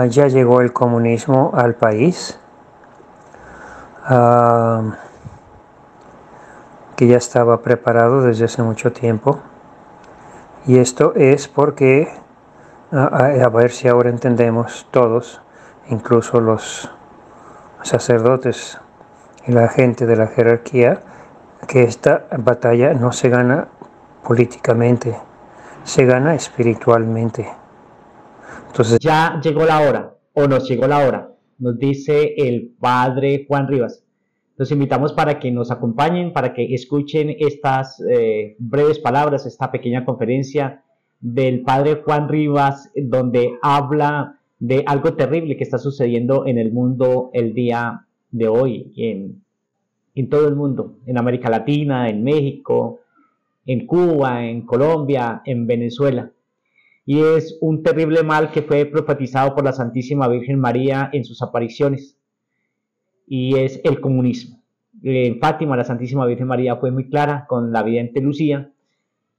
Ya llegó el comunismo al país, ah, que ya estaba preparado desde hace mucho tiempo. Y esto es porque, a ver si ahora entendemos todos, incluso los sacerdotes y la gente de la jerarquía, que esta batalla no se gana políticamente, se gana espiritualmente. Entonces, Ya llegó la hora, o nos llegó la hora, nos dice el padre Juan Rivas. Los invitamos para que nos acompañen, para que escuchen estas breves palabras, esta pequeña conferencia del padre Juan Rivas, donde habla de algo terrible que está sucediendo en el mundo el día de hoy, en todo el mundo, en América Latina, en México, en Cuba, en Colombia, en Venezuela. Y es un terrible mal que fue profetizado por la Santísima Virgen María en sus apariciones, y es el comunismo. En Fátima, la Santísima Virgen María fue muy clara con la vidente Lucía,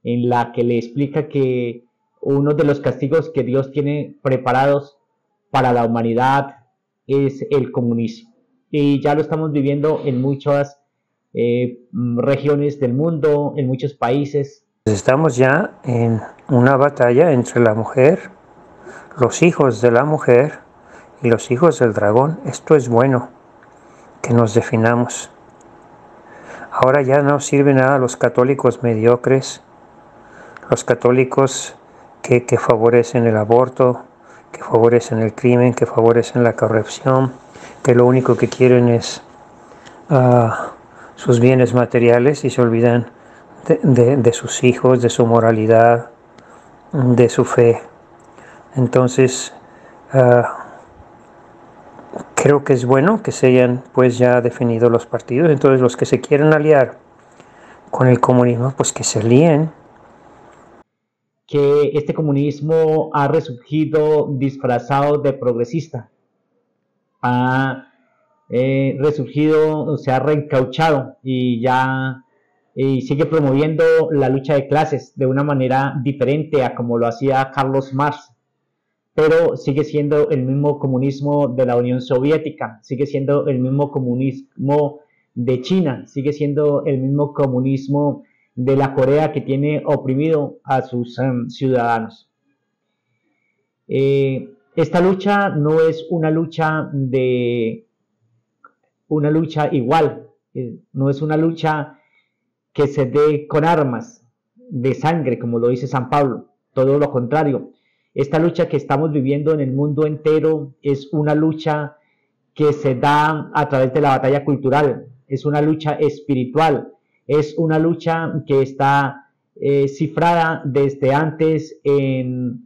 en la que le explica que uno de los castigos que Dios tiene preparados para la humanidad es el comunismo. Y ya lo estamos viviendo en muchas regiones del mundo, en muchos países. estamos ya en una batalla entre la mujer, los hijos de la mujer y los hijos del dragón. Esto es bueno, que nos definamos. Ahora ya no sirve nada los católicos mediocres, los católicos que favorecen el aborto, que favorecen el crimen, que favorecen la corrupción, que lo único que quieren es sus bienes materiales y se olvidan de sus hijos, de su moralidad, de su fe. Entonces, creo que es bueno que se hayan pues ya definido los partidos. Entonces los que se quieren aliar con el comunismo, pues que se alíen. Que este comunismo ha resurgido disfrazado de progresista, ha resurgido, se ha reencauchado y ya sigue promoviendo la lucha de clases de una manera diferente a como lo hacía Carlos Marx, pero sigue siendo el mismo comunismo de la Unión Soviética, sigue siendo el mismo comunismo de China, sigue siendo el mismo comunismo de la Corea que tiene oprimido a sus ciudadanos. Esta lucha no es una lucha igual, no es una lucha que se dé con armas de sangre, como lo dice San Pablo, todo lo contrario. Esta lucha que estamos viviendo en el mundo entero es una lucha que se da a través de la batalla cultural, es una lucha espiritual, es una lucha que está cifrada desde antes en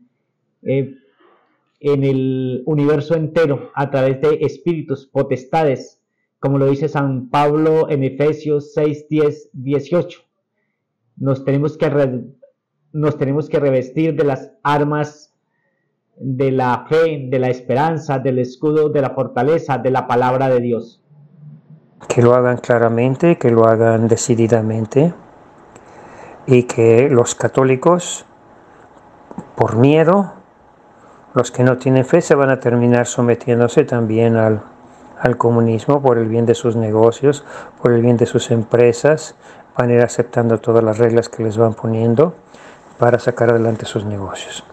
el universo entero a través de espíritus, potestades, como lo dice San Pablo en Efesios 6, 10, 18. Nos tenemos que revestir de las armas de la fe, de la esperanza, del escudo, de la fortaleza, de la palabra de Dios. Que lo hagan claramente, que lo hagan decididamente y que los católicos, por miedo, los que no tienen fe se van a terminar sometiéndose también al comunismo por el bien de sus negocios, por el bien de sus empresas, van a ir aceptando todas las reglas que les van poniendo para sacar adelante sus negocios.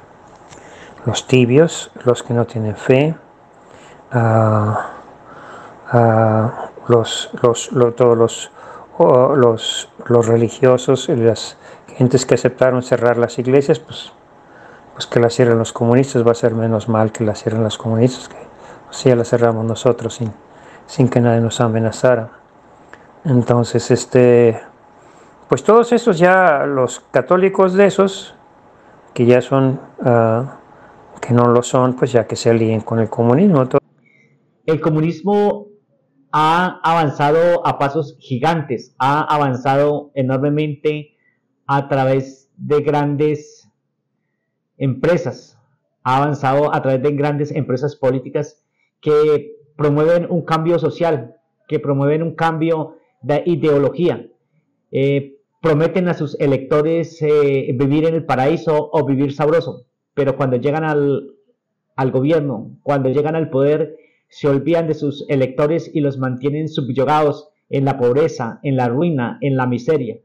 Los tibios, los que no tienen fe, todos los religiosos, las gentes que aceptaron cerrar las iglesias, pues que las cierren los comunistas, va a ser menos mal que las cierren los comunistas, que pues ya las cerramos nosotros sin que nadie nos amenazara. Entonces, pues todos esos ya, los católicos de esos, que ya son, que no lo son, pues ya que se alíen con el comunismo. El comunismo ha avanzado a pasos gigantes, ha avanzado enormemente a través de grandes empresas, ha avanzado a través de grandes empresas políticas que promueven un cambio social, que promueven un cambio de ideología, prometen a sus electores vivir en el paraíso o vivir sabroso, pero cuando llegan al gobierno. Cuando llegan al poder, se olvidan de sus electores y los mantienen subyugados en la pobreza, en la ruina, en la miseria.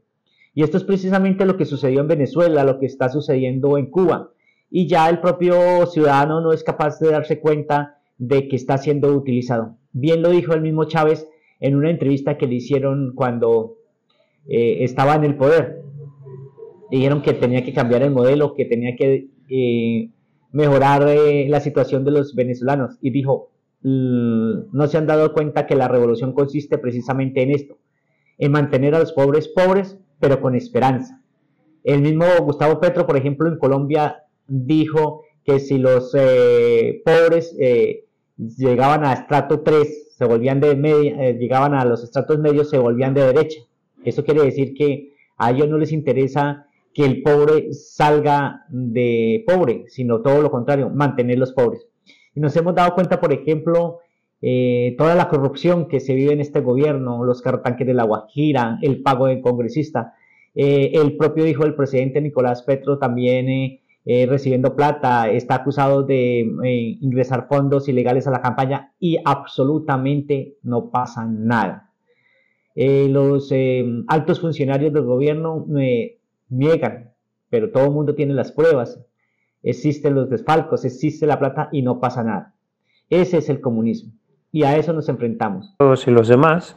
Y esto es precisamente lo que sucedió en Venezuela, lo que está sucediendo en Cuba. Y ya el propio ciudadano no es capaz de darse cuenta de que está siendo utilizado. Bien lo dijo el mismo Chávez en una entrevista que le hicieron cuando estaba en el poder. Dijeron que tenía que cambiar el modelo, que tenía que mejorar la situación de los venezolanos. Y dijo, no se han dado cuenta que la revolución consiste precisamente en esto, en mantener a los pobres pobres, pero con esperanza. El mismo Gustavo Petro, por ejemplo, en Colombia dijo que si los pobres llegaban a estrato 3, se volvían de media, llegaban a los estratos medios, se volvían de derecha. Eso quiere decir que a ellos no les interesa que el pobre salga de pobre, sino todo lo contrario, mantener los pobres. Y nos hemos dado cuenta, por ejemplo, toda la corrupción que se vive en este gobierno, los cartanques de la Guajira, el pago del congresista, el propio hijo del presidente Nicolás Petro también recibiendo plata, está acusado de ingresar fondos ilegales a la campaña y absolutamente no pasa nada. Los altos funcionarios del gobierno niegan, pero todo el mundo tiene las pruebas. Existen los desfalcos, existe la plata y no pasa nada. Ese es el comunismo y a eso nos enfrentamos. Todos y los demás,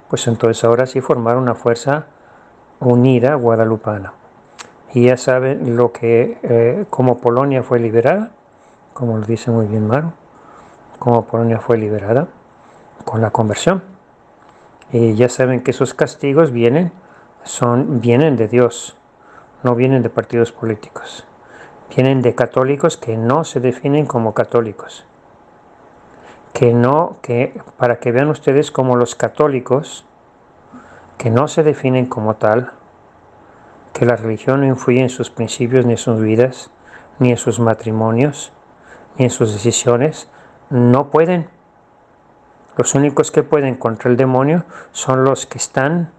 pues entonces ahora sí formar una fuerza unida guadalupana. Y ya saben lo que, como Polonia fue liberada, como lo dice muy bien Maru, como Polonia fue liberada con la conversión. Y ya saben que esos castigos vienen de Dios, no vienen de partidos políticos. Vienen de católicos que no se definen como católicos. Para que vean ustedes como los católicos, que no se definen como tal, que la religión no influye en sus principios, ni en sus vidas, ni en sus matrimonios, ni en sus decisiones, no pueden. Los únicos que pueden contra el demonio son los que están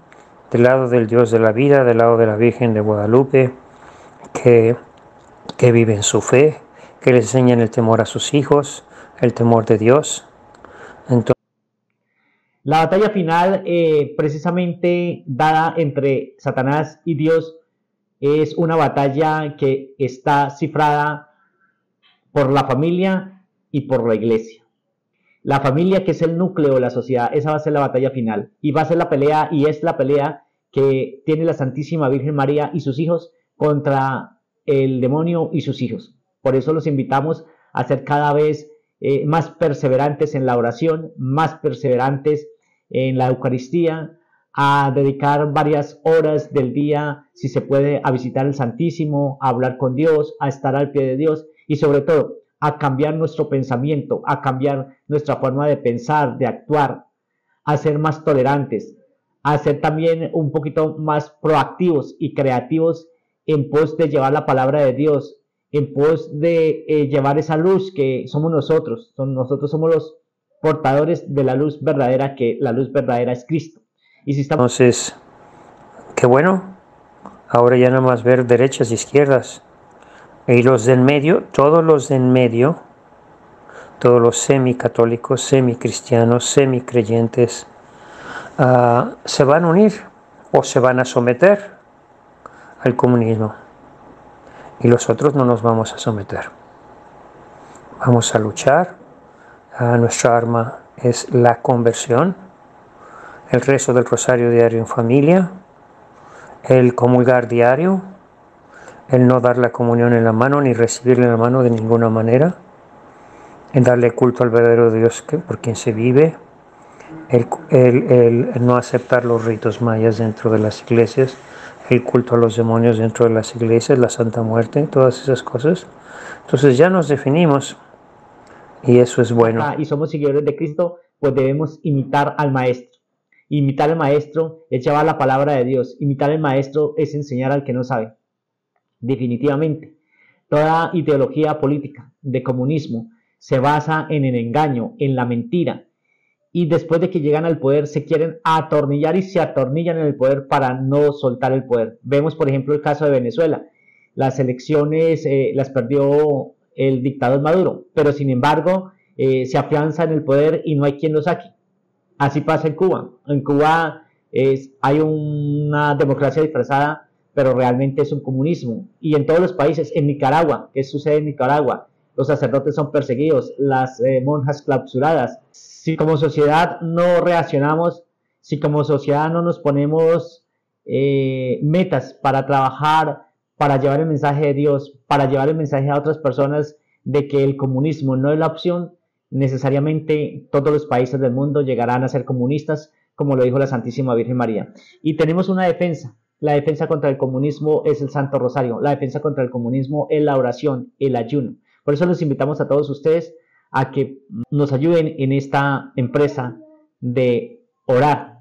del lado del Dios de la vida, del lado de la Virgen de Guadalupe, que viven su fe, que les enseñan el temor a sus hijos, el temor de Dios. Entonces, la batalla final, precisamente dada entre Satanás y Dios, es una batalla que está cifrada por la familia y por la iglesia. La familia, que es el núcleo de la sociedad, esa va a ser la batalla final. Y va a ser la pelea, y es la pelea que tiene la Santísima Virgen María y sus hijos contra el demonio y sus hijos. Por eso los invitamos a ser cada vez más perseverantes en la oración, más perseverantes en la Eucaristía, a dedicar varias horas del día, si se puede, a visitar el Santísimo, a hablar con Dios, a estar al pie de Dios y sobre todo a cambiar nuestro pensamiento, a cambiar nuestra forma de pensar, de actuar, a ser más tolerantes, a ser también un poquito más proactivos y creativos en pos de llevar la palabra de Dios, en pos de llevar esa luz que somos nosotros. Nosotros somos los portadores de la luz verdadera, que la luz verdadera es Cristo. Y si estamos... Entonces, qué bueno, ahora ya nada más ver derechas e izquierdas. Y los de en medio, todos los de en medio, todos los semicatólicos, semicristianos, semicreyentes, se van a unir o se van a someter al comunismo. Y los otros no nos vamos a someter. Vamos a luchar. Nuestra arma es la conversión, el rezo del rosario diario en familia, el comulgar diario, el no dar la comunión en la mano ni recibirla en la mano de ninguna manera, el darle culto al verdadero Dios por quien se vive, el no aceptar los ritos mayas dentro de las iglesias, el culto a los demonios dentro de las iglesias, la Santa Muerte, todas esas cosas. Entonces ya nos definimos y eso es bueno. Y somos seguidores de Cristo, pues debemos imitar al Maestro. Imitar al Maestro es llevar la palabra de Dios. Imitar al Maestro es enseñar al que no sabe. Definitivamente. Toda ideología política de comunismo se basa en el engaño, en la mentira. Y después de que llegan al poder se quieren atornillar y se atornillan en el poder para no soltar el poder. Vemos, por ejemplo, el caso de Venezuela. Las elecciones las perdió el dictador Maduro, pero sin embargo se afianza en el poder y no hay quien lo saque. Así pasa en Cuba. En Cuba hay una democracia disfrazada, pero realmente es un comunismo. Y en todos los países, en Nicaragua, ¿qué sucede en Nicaragua? Los sacerdotes son perseguidos, las monjas clausuradas. Si como sociedad no reaccionamos, si como sociedad no nos ponemos metas para trabajar, para llevar el mensaje de Dios, para llevar el mensaje a otras personas de que el comunismo no es la opción, necesariamente todos los países del mundo llegarán a ser comunistas, como lo dijo la Santísima Virgen María. Y tenemos una defensa. La defensa contra el comunismo es el Santo Rosario. La defensa contra el comunismo es la oración, el ayuno. Por eso los invitamos a todos ustedes a que nos ayuden en esta empresa de orar